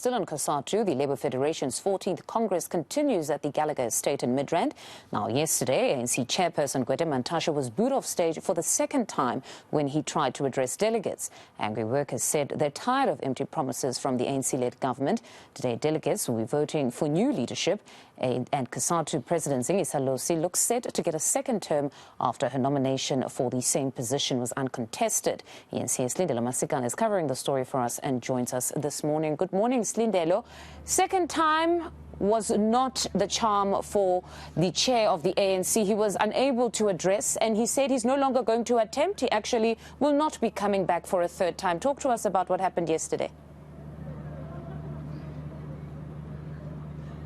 Still in Cosatu, the Labour Federation's 14th Congress continues at the Gallagher Estate in Midrand. Now, yesterday, ANC chairperson Gwede Mantashe was booed off stage for the second time when he tried to address delegates. Angry workers said they're tired of empty promises from the ANC-led government. Today, delegates will be voting for new leadership, and Cosatu President Zingisalosi looks set to get a second term after her nomination for the same position was uncontested. ANC's Lindelo Masikane is covering the story for us and joins us this morning. Good morning, Lindelo. Second time was not the charm for the chair of the ANC. He was unable to address, and he said he's no longer going to attempt. He actually will not be coming back for a third time. Talk to us about what happened yesterday.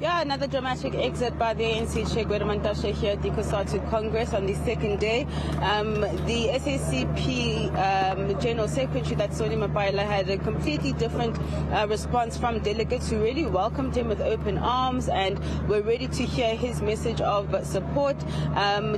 Yeah, another dramatic exit by the ANC chair Gwede Mantashe here at the Cosatu Congress on the second day. The SACP General Secretary, that's Soni Mapaila, had a completely different response from delegates who really welcomed him with open arms and were ready to hear his message of support.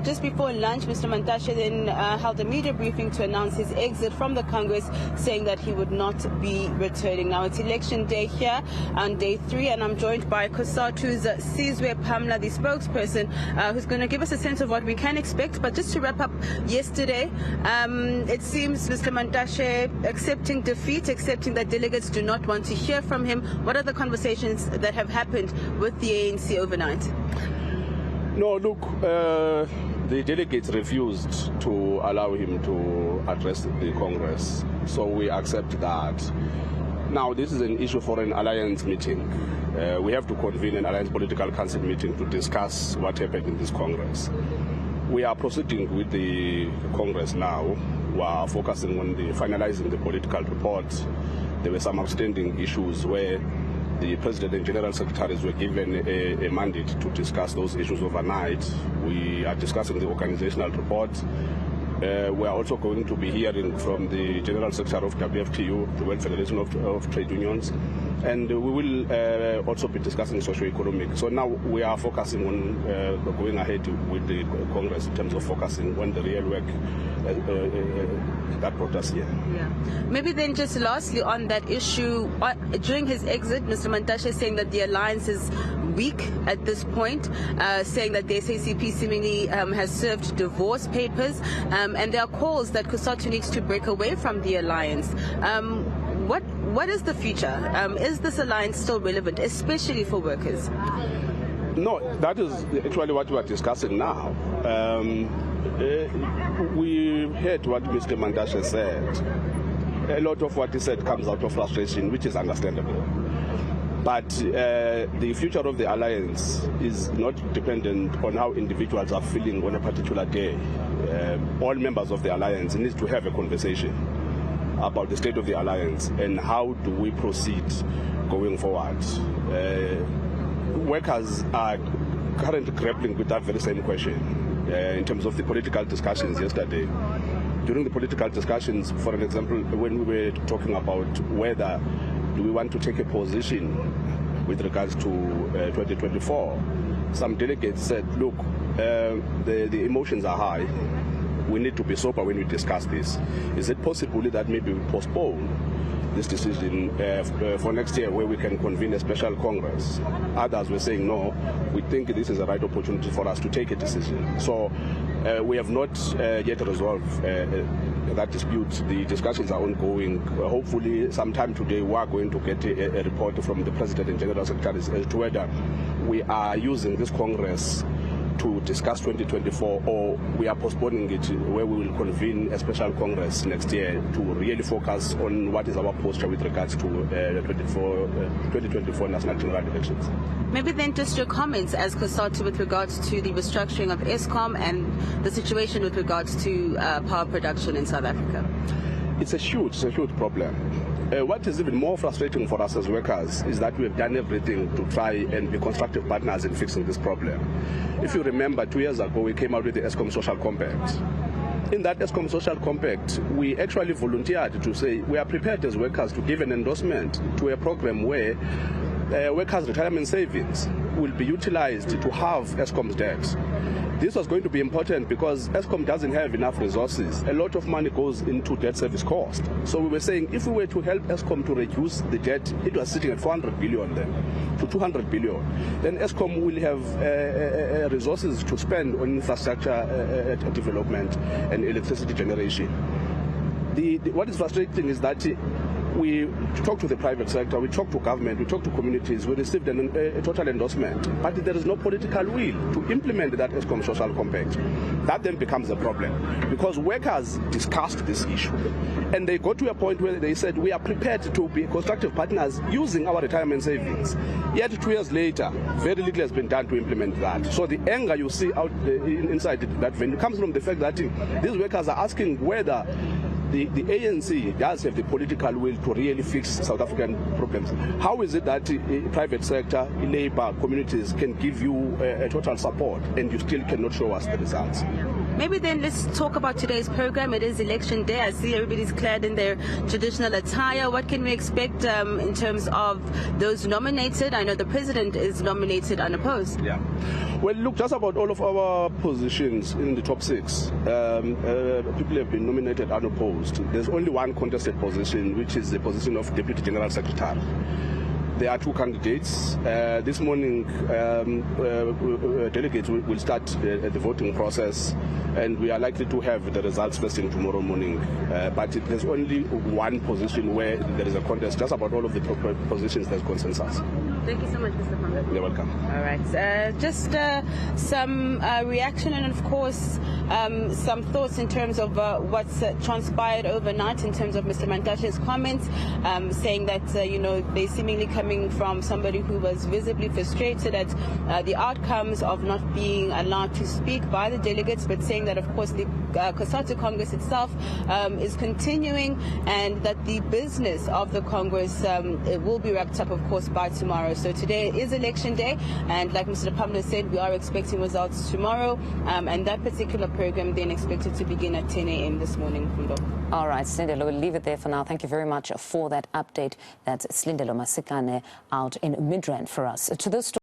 Just before lunch, Mr. Mantashe then held a media briefing to announce his exit from the Congress, saying that he would not be returning. Now, it's election day here on day 3, and I'm joined by Cosatu's Sizwe Pamla, the spokesperson, who's going to give us a sense of what we can expect. But just to wrap up yesterday, it seems Mr. Mantashe accepting defeat, accepting that delegates do not want to hear from him. What are the conversations that have happened with the ANC overnight? No, look, the delegates refused to allow him to address the Congress, so we accept that. Now, this is an issue for an alliance meeting. We have to convene an alliance political council meeting to discuss what happened in this Congress. We are proceeding with the Congress now. We are focusing on finalizing the political report. There were some outstanding issues where the President and General Secretaries were given a mandate to discuss those issues overnight. We are discussing the organizational report. We are also going to be hearing from the General Secretary of WFTU, the World Federation of Trade Unions, and we will also be discussing socio-economic. So now we are focusing on going ahead with the Congress in terms of focusing on the real work that brought us here. Yeah. Maybe then just lastly on that issue, during his exit, Mr. Mantashe is saying that the alliance is weak at this point, saying that the SACP seemingly has served divorce papers, and there are calls that Cosatu needs to break away from the alliance. What is the future? Is this alliance still relevant, especially for workers? No, that is actually what we are discussing now. We heard what Mr. Mantashe said. A lot of what he said comes out of frustration, which is understandable. But the future of the alliance is not dependent on how individuals are feeling on a particular day. All members of the alliance need to have a conversation about the state of the alliance and how do we proceed going forward. Workers are currently grappling with that very same question in terms of the political discussions yesterday. During the political discussions, for an example, when we were talking about whether do we want to take a position with regards to 2024, some delegates said, look, the emotions are high. We need to be sober when we discuss this. Is it possible that maybe we postpone this decision for next year where we can convene a special Congress? Others were saying, no, we think this is the right opportunity for us to take a decision. So we have not yet resolved that dispute. The discussions are ongoing. Hopefully sometime today we are going to get a report from the President and General Secretary as to whether we are using this Congress to discuss 2024 or we are postponing it, where we will convene a special Congress next year to really focus on what is our posture with regards to 2024 national general elections. Maybe then just your comments as Cosatu with regards to the restructuring of ESCOM and the situation with regards to power production in South Africa. It's a huge problem. What is even more frustrating for us as workers is that we have done everything to try and be constructive partners in fixing this problem. If you remember, 2 years ago we came out with the ESCOM Social Compact. In that ESCOM Social Compact, we actually volunteered to say we are prepared as workers to give an endorsement to a program where workers' retirement savings will be utilized to halve Eskom's debt. This was going to be important because Eskom doesn't have enough resources. A lot of money goes into debt service cost. So we were saying if we were to help Eskom to reduce the debt, it was sitting at 400 billion then, to 200 billion. Then Eskom will have resources to spend on infrastructure development and electricity generation. What is frustrating is that we talk to the private sector, we talk to government, we talk to communities, we received a total endorsement, but there is no political will to implement that Eskom social compact. That then becomes a problem because workers discussed this issue and they got to a point where they said we are prepared to be constructive partners using our retirement savings. Yet 2 years later, very little has been done to implement that. So the anger you see out inside that venue comes from the fact that these workers are asking whether the ANC does have the political will to really fix South African problems. How is it that private sector, labor, communities can give you a total support and you still cannot show us the results? Maybe then let's talk about today's program. It is election day. I see everybody's clad in their traditional attire. What can we expect in terms of those nominated? I know the president is nominated unopposed. Yeah. Well, look, just about all of our positions in the top 6, people have been nominated unopposed. There's only one contested position, which is the position of Deputy General Secretary. There are 2 candidates. This morning, delegates will start the voting process, and we are likely to have the results first thing tomorrow morning. But there's only one position where there is a contest. Just about all of the positions, there's consensus. Thank you so much, Mr. Pamela. You're welcome. All right. Just some reaction and, of course, some thoughts in terms of what's transpired overnight in terms of Mr. Mantashe's comments, saying that, they seemingly coming from somebody who was visibly frustrated at the outcomes of not being allowed to speak by the delegates, but saying that, of course, the Cosatu Congress itself is continuing and that the business of the Congress it will be wrapped up, of course, by tomorrow. So today is election day, and like Mr. Pamela said, we are expecting results tomorrow, and that particular program then expected to begin at 10 a.m. this morning. All right, Slindelo, we'll leave it there for now. Thank you very much for that update. That's Slindelo Masikane out in Midrand for us. To this story.